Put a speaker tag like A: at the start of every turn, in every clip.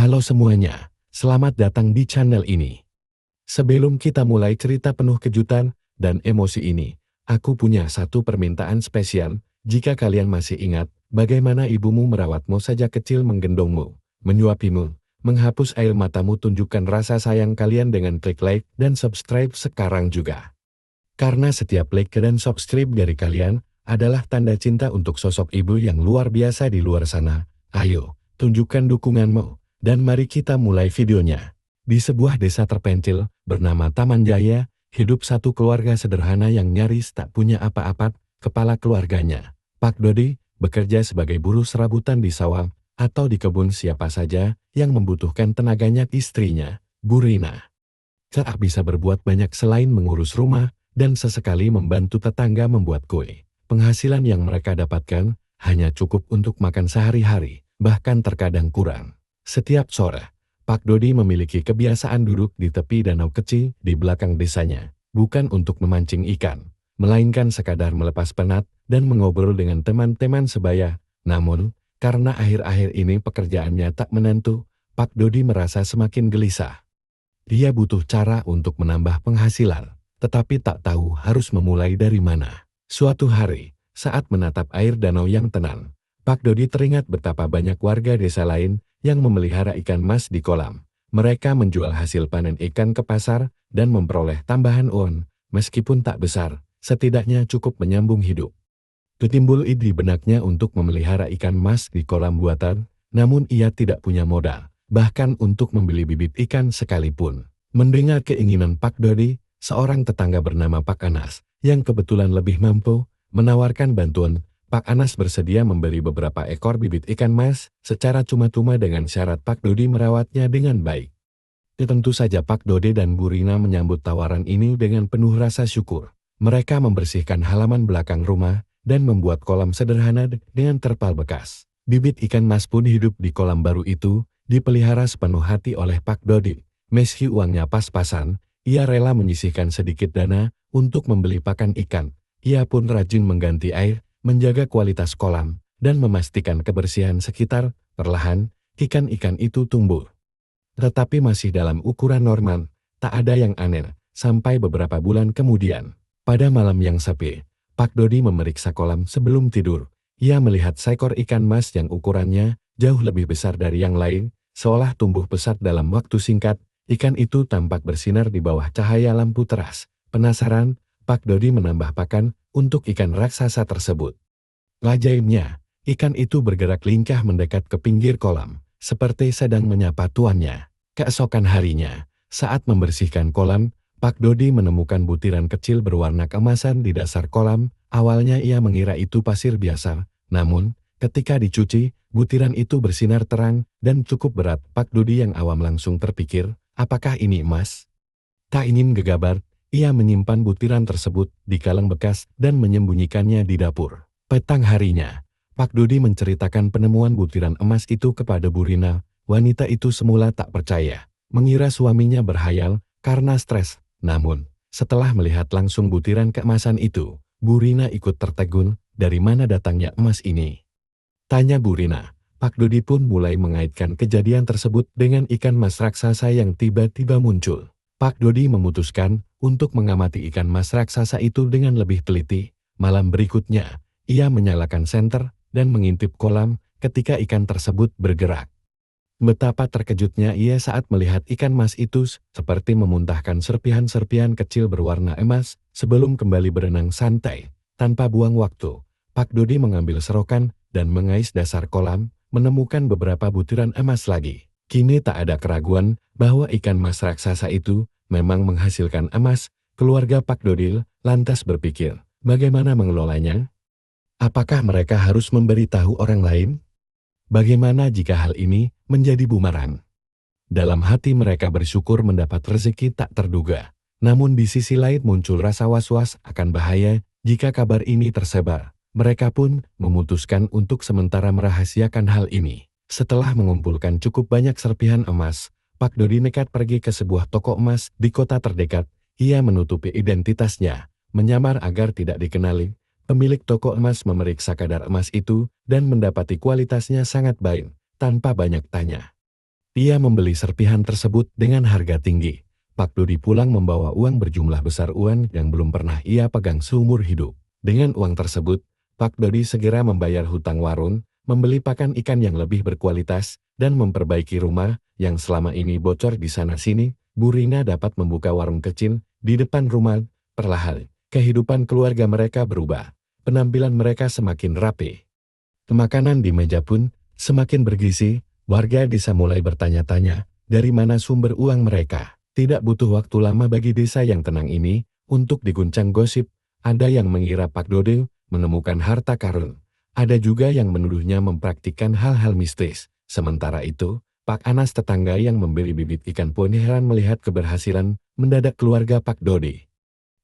A: Halo semuanya, selamat datang di channel ini. Sebelum kita mulai cerita penuh kejutan dan emosi ini, aku punya satu permintaan spesial. Jika kalian masih ingat bagaimana ibumu merawatmu sejak kecil, menggendongmu, menyuapimu, menghapus air matamu, tunjukkan rasa sayang kalian dengan klik like dan subscribe sekarang juga. Karena setiap like dan subscribe dari kalian adalah tanda cinta untuk sosok ibu yang luar biasa di luar sana. Ayo, tunjukkan dukunganmu. Dan mari kita mulai videonya. Di sebuah desa terpencil bernama Taman Jaya, hidup satu keluarga sederhana yang nyaris tak punya apa-apa. Kepala keluarganya, Pak Dodi, bekerja sebagai buruh serabutan di sawah atau di kebun. Siapa saja yang membutuhkan tenaganya, istrinya, Bu Rina, tak bisa berbuat banyak selain mengurus rumah dan sesekali membantu tetangga membuat kue. Penghasilan yang mereka dapatkan hanya cukup untuk makan sehari-hari, bahkan terkadang kurang. Setiap sore, Pak Dodi memiliki kebiasaan duduk di tepi danau kecil di belakang desanya, bukan untuk memancing ikan, melainkan sekadar melepas penat dan mengobrol dengan teman-teman sebaya. Namun, karena akhir-akhir ini pekerjaannya tak menentu, Pak Dodi merasa semakin gelisah. Dia butuh cara untuk menambah penghasilan, tetapi tak tahu harus memulai dari mana. Suatu hari, saat menatap air danau yang tenang, Pak Dodi teringat betapa banyak warga desa lain yang memelihara ikan mas di kolam. Mereka menjual hasil panen ikan ke pasar dan memperoleh tambahan uang, meskipun tak besar, setidaknya cukup menyambung hidup. Timbul ide di benaknya untuk memelihara ikan mas di kolam buatan, namun ia tidak punya modal, bahkan untuk membeli bibit ikan sekalipun. Mendengar keinginan Pak Dodi, seorang tetangga bernama Pak Anas, yang kebetulan lebih mampu, menawarkan bantuan. Pak Anas bersedia memberi beberapa ekor bibit ikan mas secara cuma-cuma dengan syarat Pak Dodi merawatnya dengan baik. Tentu saja Pak Dodi dan Bu Rina menyambut tawaran ini dengan penuh rasa syukur. Mereka membersihkan halaman belakang rumah dan membuat kolam sederhana dengan terpal bekas. Bibit ikan mas pun hidup di kolam baru itu, dipelihara sepenuh hati oleh Pak Dodi. Meski uangnya pas-pasan, ia rela menyisihkan sedikit dana untuk membeli pakan ikan. Ia pun rajin mengganti air, menjaga kualitas kolam, dan memastikan kebersihan sekitar. Perlahan, ikan-ikan itu tumbuh. Tetapi masih dalam ukuran normal, tak ada yang aneh, sampai beberapa bulan kemudian. Pada malam yang sepi, Pak Dodi memeriksa kolam sebelum tidur. Ia melihat seekor ikan mas yang ukurannya jauh lebih besar dari yang lain, seolah tumbuh pesat dalam waktu singkat. Ikan itu tampak bersinar di bawah cahaya lampu teras. Penasaran, Pak Dodi menambah pakan untuk ikan raksasa tersebut. Ajaibnya, ikan itu bergerak lincah mendekat ke pinggir kolam, seperti sedang menyapa tuannya. Keesokan harinya, saat membersihkan kolam, Pak Dodi menemukan butiran kecil berwarna keemasan di dasar kolam. Awalnya ia mengira itu pasir biasa, namun ketika dicuci, butiran itu bersinar terang dan cukup berat. Pak Dodi yang awam langsung terpikir, apakah ini emas? Tak ingin gegabah, ia menyimpan butiran tersebut di kaleng bekas dan menyembunyikannya di dapur. Petang harinya, Pak Dodi menceritakan penemuan butiran emas itu kepada Bu Rina. Wanita itu semula tak percaya, mengira suaminya berhayal karena stres. Namun, setelah melihat langsung butiran keemasan itu, Bu Rina ikut tertegun. Dari mana datangnya emas ini? Tanya Bu Rina. Pak Dodi pun mulai mengaitkan kejadian tersebut dengan ikan mas raksasa yang tiba-tiba muncul. Pak Dodi memutuskan untuk mengamati ikan mas raksasa itu dengan lebih teliti. Malam berikutnya, ia menyalakan senter dan mengintip kolam ketika ikan tersebut bergerak. Betapa terkejutnya ia saat melihat ikan mas itu seperti memuntahkan serpihan-serpihan kecil berwarna emas. Sebelum kembali berenang santai, tanpa buang waktu, Pak Dodi mengambil serokan dan mengais dasar kolam, menemukan beberapa butiran emas lagi. Kini tak ada keraguan bahwa ikan mas raksasa itu memang menghasilkan emas. Keluarga Pak Dodi lantas berpikir, bagaimana mengelolanya? Apakah mereka harus memberitahu orang lain? Bagaimana jika hal ini menjadi bumerang? Dalam hati mereka bersyukur mendapat rezeki tak terduga. Namun di sisi lain muncul rasa was-was akan bahaya jika kabar ini tersebar. Mereka pun memutuskan untuk sementara merahasiakan hal ini. Setelah mengumpulkan cukup banyak serpihan emas, Pak Dodi nekat pergi ke sebuah toko emas di kota terdekat. Ia menutupi identitasnya, menyamar agar tidak dikenali. Pemilik toko emas memeriksa kadar emas itu dan mendapati kualitasnya sangat baik, tanpa banyak tanya. Ia membeli serpihan tersebut dengan harga tinggi. Pak Dodi pulang membawa uang berjumlah besar, uang yang belum pernah ia pegang seumur hidup. Dengan uang tersebut, Pak Dodi segera membayar hutang warung, membeli pakan ikan yang lebih berkualitas, dan memperbaiki rumah yang selama ini bocor di sana-sini. Bu Rina dapat membuka warung kecil di depan rumah. Perlahan, kehidupan keluarga mereka berubah. Penampilan mereka semakin rapi. Makanan di meja pun semakin bergizi. Warga desa mulai bertanya-tanya, dari mana sumber uang mereka. Tidak butuh waktu lama bagi desa yang tenang ini untuk diguncang gosip. Ada yang mengira Pak Dodi menemukan harta karun. Ada juga yang menuduhnya mempraktikkan hal-hal mistis. Sementara itu, Pak Anas, tetangga yang membeli bibit ikan, pun heran melihat keberhasilan mendadak keluarga Pak Dodi.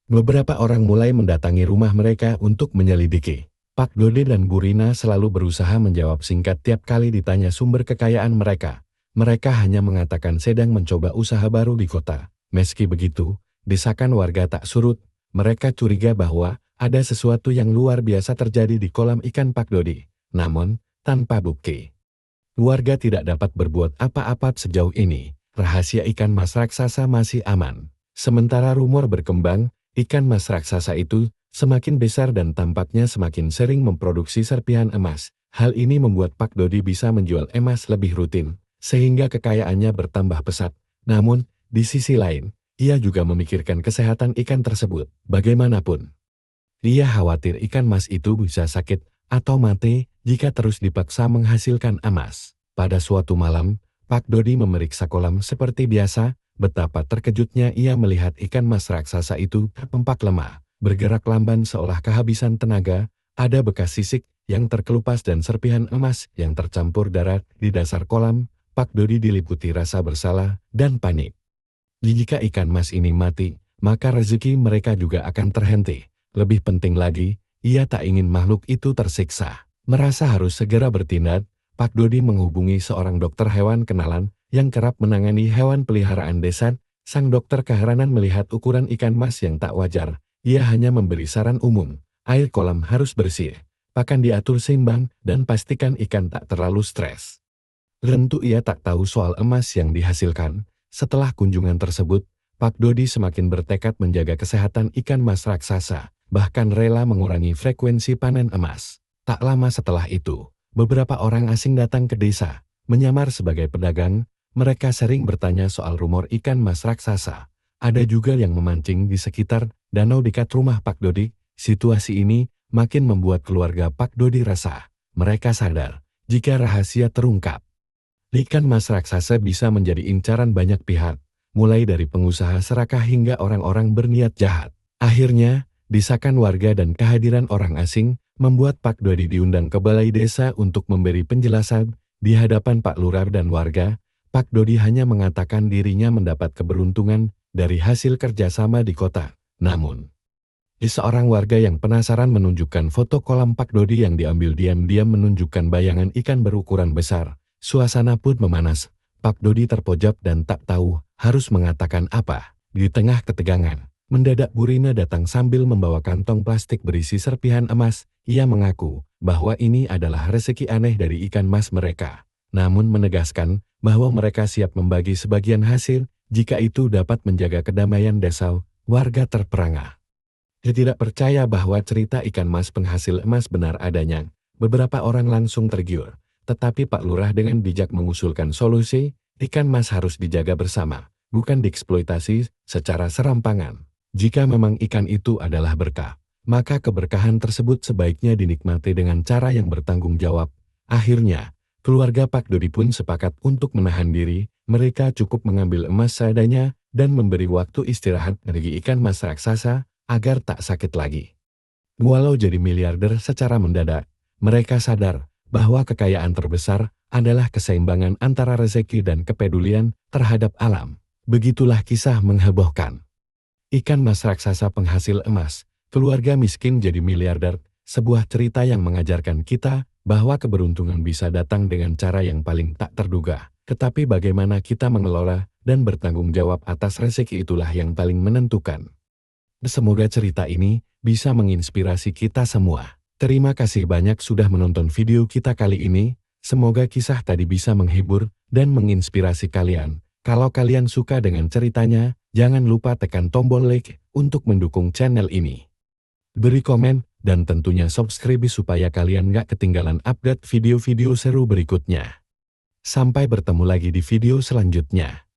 A: Beberapa orang mulai mendatangi rumah mereka untuk menyelidiki. Pak Dodi dan Bu Rina selalu berusaha menjawab singkat tiap kali ditanya sumber kekayaan mereka. Mereka hanya mengatakan sedang mencoba usaha baru di kota. Meski begitu, desakan warga tak surut. Mereka curiga bahwa ada sesuatu yang luar biasa terjadi di kolam ikan Pak Dodi. Namun, tanpa bukti. Warga tidak dapat berbuat apa-apa sejauh ini. Rahasia ikan mas raksasa masih aman. Sementara rumor berkembang, ikan mas raksasa itu semakin besar dan tampaknya semakin sering memproduksi serpihan emas. Hal ini membuat Pak Dodi bisa menjual emas lebih rutin, sehingga kekayaannya bertambah pesat. Namun, di sisi lain, ia juga memikirkan kesehatan ikan tersebut. Bagaimanapun, ia khawatir ikan mas itu bisa sakit atau mati jika terus dipaksa menghasilkan emas. Pada suatu malam, Pak Dodi memeriksa kolam seperti biasa. Betapa terkejutnya ia melihat ikan mas raksasa itu terpempak lemah, bergerak lamban seolah kehabisan tenaga. Ada bekas sisik yang terkelupas dan serpihan emas yang tercampur darah di dasar kolam. Pak Dodi diliputi rasa bersalah dan panik. Jika ikan mas ini mati, maka rezeki mereka juga akan terhenti. Lebih penting lagi, ia tak ingin makhluk itu tersiksa. Merasa harus segera bertindak, Pak Dodi menghubungi seorang dokter hewan kenalan yang kerap menangani hewan peliharaan desa. Sang dokter keheranan melihat ukuran ikan mas yang tak wajar. Ia hanya memberi saran umum, air kolam harus bersih, pakan diatur seimbang, dan pastikan ikan tak terlalu stres. Tentu ia tak tahu soal emas yang dihasilkan. Setelah kunjungan tersebut, Pak Dodi semakin bertekad menjaga kesehatan ikan mas raksasa, bahkan rela mengurangi frekuensi panen emas. Tak lama setelah itu, beberapa orang asing datang ke desa, menyamar sebagai pedagang. Mereka sering bertanya soal rumor ikan mas raksasa. Ada juga yang memancing di sekitar danau dekat rumah Pak Dodi. Situasi ini makin membuat keluarga Pak Dodi resah. Mereka sadar, jika rahasia terungkap, ikan mas raksasa bisa menjadi incaran banyak pihak, mulai dari pengusaha serakah hingga orang-orang berniat jahat. Akhirnya, desakan warga dan kehadiran orang asing membuat Pak Dodi diundang ke balai desa untuk memberi penjelasan. Di hadapan Pak Lurah dan warga, Pak Dodi hanya mengatakan dirinya mendapat keberuntungan dari hasil kerjasama di kota. Namun, seorang warga yang penasaran menunjukkan foto kolam Pak Dodi yang diambil diam-diam menunjukkan bayangan ikan berukuran besar. Suasana pun memanas. Pak Dodi terpojok dan tak tahu harus mengatakan apa. Di tengah ketegangan, mendadak Bu Rina datang sambil membawa kantong plastik berisi serpihan emas. Ia mengaku bahwa ini adalah rezeki aneh dari ikan mas mereka. Namun menegaskan bahwa mereka siap membagi sebagian hasil jika itu dapat menjaga kedamaian desa. Warga terperangah. Dia tidak percaya bahwa cerita ikan mas penghasil emas benar adanya. Beberapa orang langsung tergiur. Tetapi Pak Lurah dengan bijak mengusulkan solusi, ikan mas harus dijaga bersama, bukan dieksploitasi secara serampangan. Jika memang ikan itu adalah berkah, maka keberkahan tersebut sebaiknya dinikmati dengan cara yang bertanggung jawab. Akhirnya, keluarga Pak Dodi pun sepakat untuk menahan diri. Mereka cukup mengambil emas seadanya dan memberi waktu istirahat bagi ikan mas raksasa agar tak sakit lagi. Walau jadi miliarder secara mendadak, mereka sadar bahwa kekayaan terbesar adalah keseimbangan antara rezeki dan kepedulian terhadap alam. Begitulah kisah menghebohkan. Ikan mas raksasa penghasil emas, keluarga miskin jadi miliarder, sebuah cerita yang mengajarkan kita bahwa keberuntungan bisa datang dengan cara yang paling tak terduga. Tetapi bagaimana kita mengelola dan bertanggung jawab atas rezeki itulah yang paling menentukan. Semoga cerita ini bisa menginspirasi kita semua. Terima kasih banyak sudah menonton video kita kali ini. Semoga kisah tadi bisa menghibur dan menginspirasi kalian. Kalau kalian suka dengan ceritanya, jangan lupa tekan tombol like untuk mendukung channel ini. Beri komen, dan tentunya subscribe supaya kalian gak ketinggalan update video-video seru berikutnya. Sampai bertemu lagi di video selanjutnya.